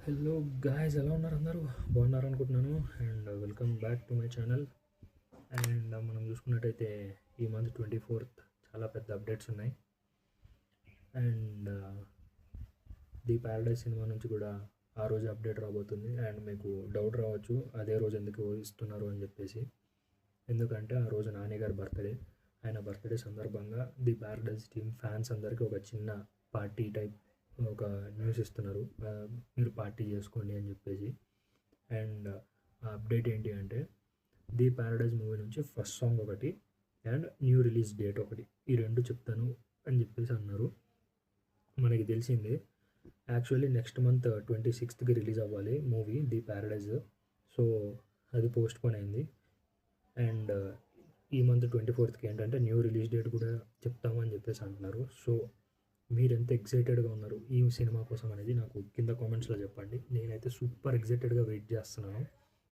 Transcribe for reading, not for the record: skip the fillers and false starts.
Hello guys, ఎలా ఉన్నారు? అందరూ బాగున్నారు అనుకుంటున్నాను. And welcome back to my channel. And మనం చూసుకున్నట్టయితే ఈ మంత్ 24th చాలా పెద్ద అప్డేట్స్ ఉన్నాయి. అండ్ ది ప్యారడైజ్ సినిమా నుంచి కూడా ఆ రోజు అప్డేట్ రాబోతుంది. అండ్ మీకు డౌట్ రావచ్చు, అదే రోజు ఎందుకు ఇస్తున్నారు అని చెప్పేసి. ఎందుకంటే ఆ రోజు నాని గారి బర్త్డే. ఆయన బర్త్డే సందర్భంగా ది ప్యారడైజ్ టీమ్ ఫ్యాన్స్ అందరికీ ఒక చిన్న పార్టీ టైప్ ఒక న్యూస్ ఇస్తున్నారు. మీరు పార్టీ చేసుకోండి అని చెప్పేసి. అండ్ ఆ అప్డేట్ ఏంటి అంటే ది ప్యారడైజ్ మూవీ నుంచి ఫస్ట్ సాంగ్ ఒకటి అండ్ న్యూ రిలీజ్ డేట్ ఒకటి, ఈ రెండు చెప్తాను అని చెప్పేసి అన్నారు. మనకి తెలిసిందే, actually next month 26th release అవ్వాలి మూవీ ది ప్యారడైజ్. సో అది పోస్ట్ పోన్ అయింది. అండ్ ఈ మంత్ 24th ఏంటంటే న్యూ రిలీజ్ డేట్ కూడా చెప్తాము అని చెప్పేసి అంటున్నారు. సో మీరు ఎంత ఎక్సైటెడ్గా ఉన్నారు ఈ సినిమా కోసం అనేది నాకు కింద కామెంట్స్లో చెప్పండి. నేనైతే సూపర్ ఎక్సైటెడ్గా వెయిట్ చేస్తున్నాను.